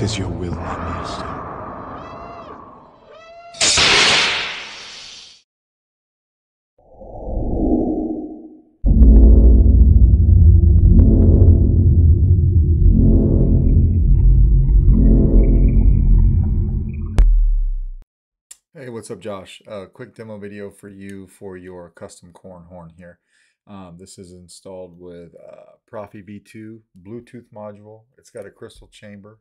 'Tis your will, my master. Hey, what's up, Josh? Quick demo video for you for your custom Corran horn here. This is installed with Proffie V2 Bluetooth module. It's got a crystal chamber.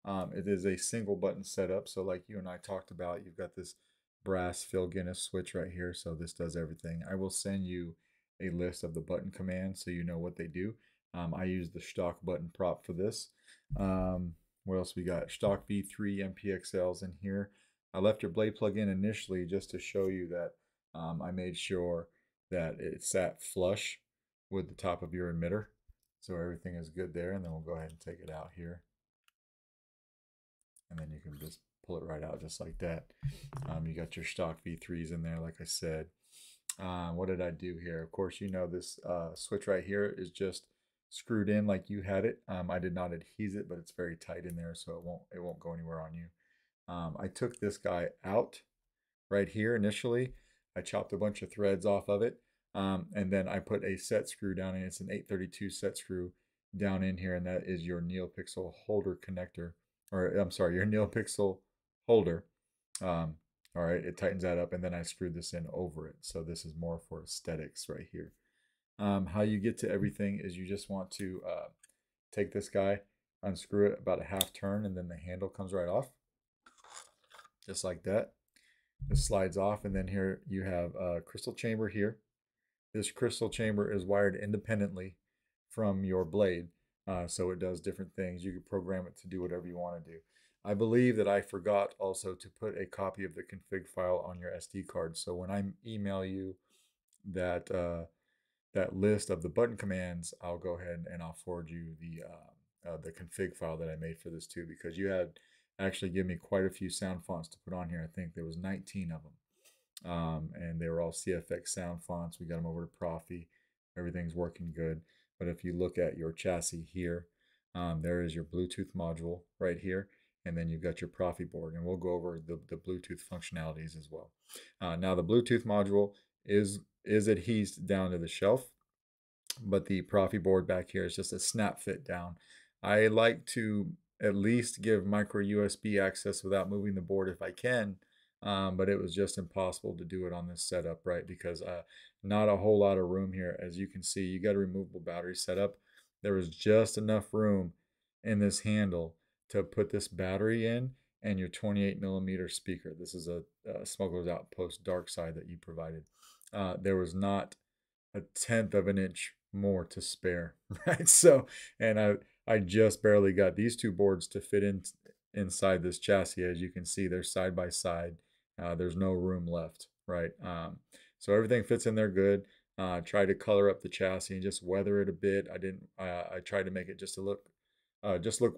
It is a single button setup. So like you and I talked about, you've got this brass Phil Guinness switch right here. So this does everything. I will send you a list of the button commands so you know what they do. I use the stock button prop for this. What else we got? Stock V3 MPXLs in here. I left your blade plug in initially just to show you that I made sure that it sat flush with the top of your emitter. So everything is good there. And then we'll go ahead and take it out here. And then you can just pull it right out just like that. You got your stock V3s in there, like I said. What did I do here? Of course, you know this switch right here is just screwed in like you had it. I did not adhese it, but it's very tight in there, so it won't go anywhere on you. I took this guy out right here initially. I chopped a bunch of threads off of it. And then I put a set screw down in. It's an 832 set screw down in here. And that is your NeoPixel holder connector. Or I'm sorry, your NeoPixel holder. All right, it tightens that up. And then I screwed this in over it. So this is more for aesthetics right here. How you get to everything is you just want to take this guy, unscrew it about a half turn, and then the handle comes right off. Just like that. This slides off, and then here you have a crystal chamber here. This crystal chamber is wired independently from your blade, so it does different things. You can program it to do whatever you want to do. I believe that I forgot also to put a copy of the config file on your SD card, so when I email you that that list of the button commands, I'll go ahead and I'll forward you the config file that I made for this too, because you had actually give me quite a few sound fonts to put on here. I think there was 19 of them, and they were all CFX sound fonts. We got them over to Proffie. Everything's working good. But if you look at your chassis here, there is your Bluetooth module right here, and then you've got your Proffie board, and we'll go over the Bluetooth functionalities as well. Now the Bluetooth module is adhesed down to the shelf, but the Proffie board back here is just a snap fit down. I like to at least give micro USB access without moving the board if I can, but it was just impossible to do it on this setup, right? Because not a whole lot of room here. As you can see, you got a removable battery setup. There was just enough room in this handle to put this battery in and your 28mm speaker. This is a Smuggler's Outpost dark side that you provided. There was not a 1/10 of an inch more to spare, right? So, and I just barely got these two boards to fit inside this chassis. As you can see, they're side by side. There's no room left, right? So everything fits in there good. Tried to color up the chassis and just weather it a bit. I tried to make it just look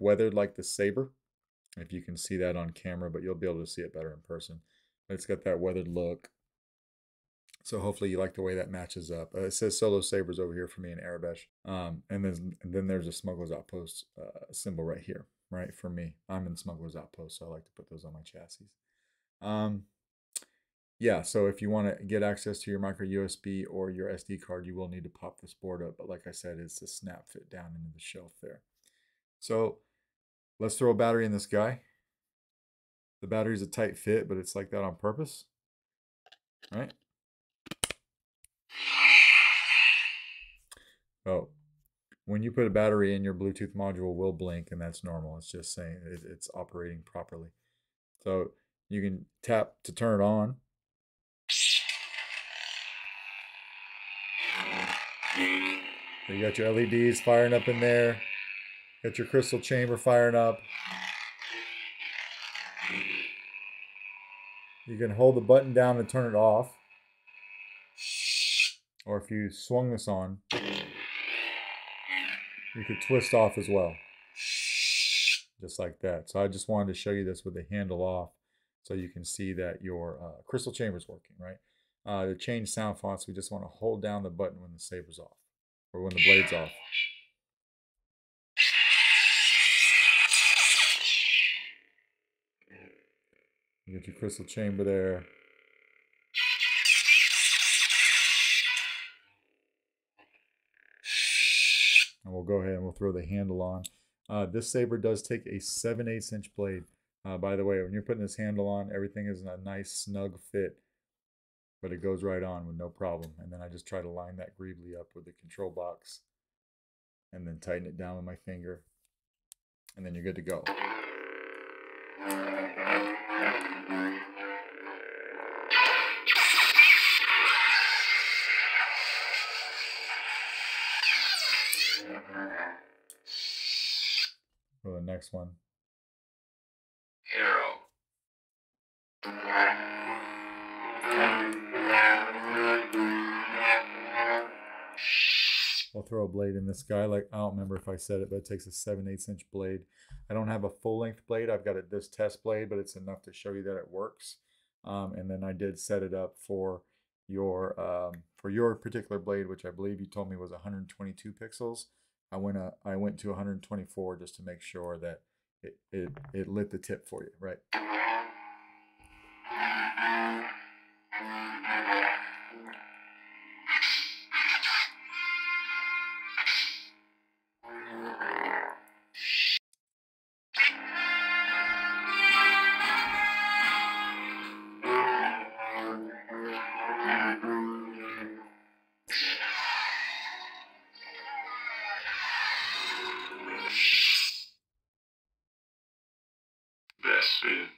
weathered like the Saber. If you can see that on camera, but you'll be able to see it better in person. But it's got that weathered look. So hopefully you like the way that matches up. It says Solo Sabers over here for me in Arabesh. And then there's a Smuggler's Outpost symbol right here, right? For me, I'm in Smuggler's Outpost, so I like to put those on my chassis. Yeah, so if you want to get access to your micro USB or your SD card, you will need to pop this board up. But like I said, it's a snap fit down into the shelf there. So let's throw a battery in this guy. The battery's a tight fit, but it's like that on purpose, right? Oh, when you put a battery in, your Bluetooth module will blink, and that's normal. It's just saying it's operating properly. So you can tap to turn it on. So you got your LEDs firing up in there. Got your crystal chamber firing up. You can hold the button down to turn it off. Or if you swung this on, you could twist off as well. Just like that. So I just wanted to show you this with the handle off so you can see that your crystal chamber is working, right? To change sound fonts, we just want to hold down the button when the saber's off or when the blade's off. You get your crystal chamber there. And we'll go ahead and we'll throw the handle on. This saber does take a 7/8 inch blade. By the way, when you're putting this handle on, everything is in a nice snug fit, but it goes right on with no problem. And then I just try to line that greebly up with the control box and then tighten it down with my finger. And then you're good to go. For the next one. Hero. I'll throw a blade in this guy. Like, I don't remember if I said it, but it takes a 7/8 inch blade. I don't have a full length blade. I've got this test blade, but it's enough to show you that it works. And then I did set it up for your particular blade, which I believe you told me was 122 pixels. I went to 124 just to make sure that it lit the tip for you, right? That's it.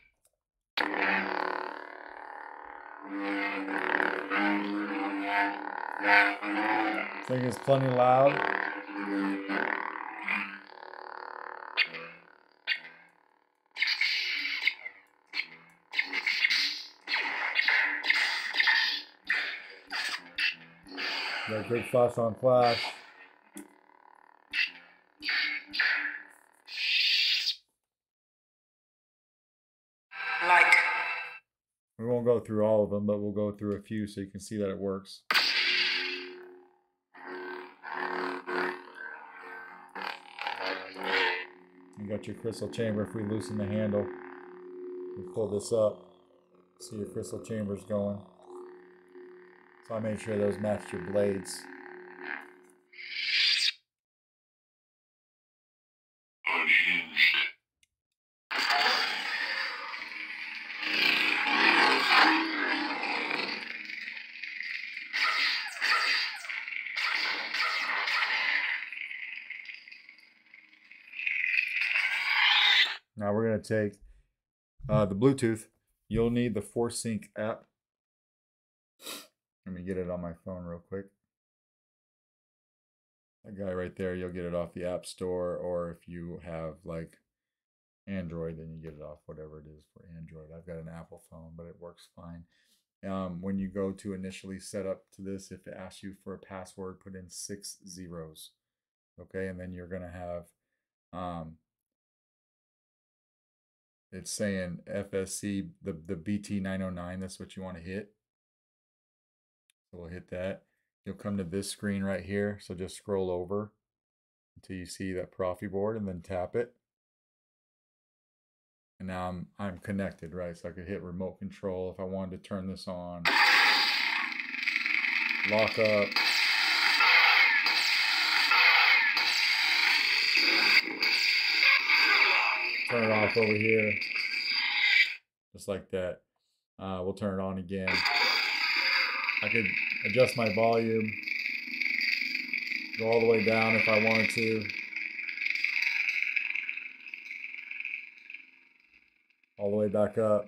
Thing is plenty loud. Got good flash on flash. Like. We won't go through all of them, but we'll go through a few so you can see that it works. You got your crystal chamber. If we loosen the handle, we pull this up, see your crystal chamber's going. So I made sure those matched your blades. Unhinged. Now we're going to take the Bluetooth. You'll need the ForceSync app. Let me get it on my phone real quick. That guy right there, you'll get it off the App Store, or if you have like Android, then you get it off whatever it is for Android. I've got an Apple phone, but it works fine. When you go to initially set up to this, if it asks you for a password, put in 6 zeros. Okay, and then you're going to have it's saying FSC, the BT909, that's what you want to hit. So we'll hit that. You'll come to this screen right here. So just scroll over until you see that Proffie board and then tap it. And now I'm connected, right? So I could hit remote control if I wanted to turn this on. Lock up. Turn it off over here. Just like that. We'll turn it on again. I could adjust my volume. Go all the way down if I wanted to. All the way back up.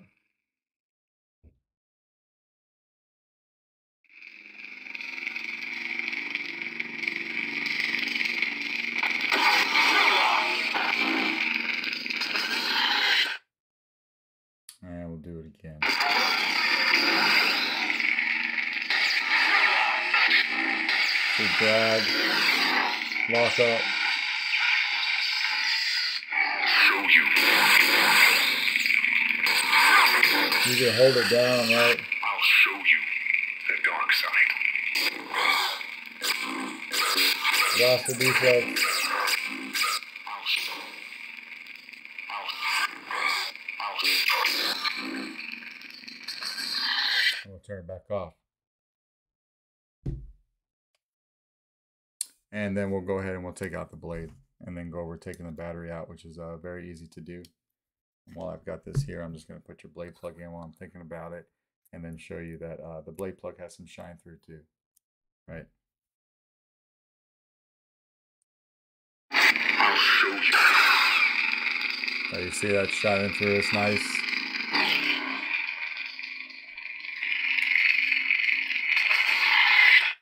And we'll do it again. So drag, lock up. You can hold it down, right? I'll show you the dark side. Blaster deflex. turn it back off. And then we'll go ahead and we'll take out the blade and then go over taking the battery out, which is very easy to do. And while I've got this here, I'm just going to put your blade plug in while I'm thinking about it, and then show you that the blade plug has some shine through too, right? I'll show you. So you see that shining through, it's nice.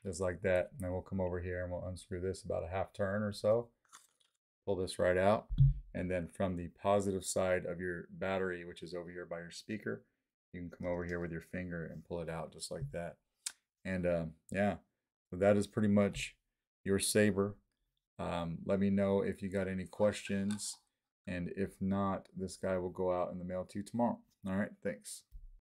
Just like that. And then we'll come over here and we'll unscrew this about a half turn or so. Pull this right out. And then from the positive side of your battery, which is over here by your speaker, you can come over here with your finger and pull it out just like that. And yeah, so that is pretty much your saber. Let me know if you got any questions. And if not, this guy will go out in the mail to you tomorrow. All right, thanks.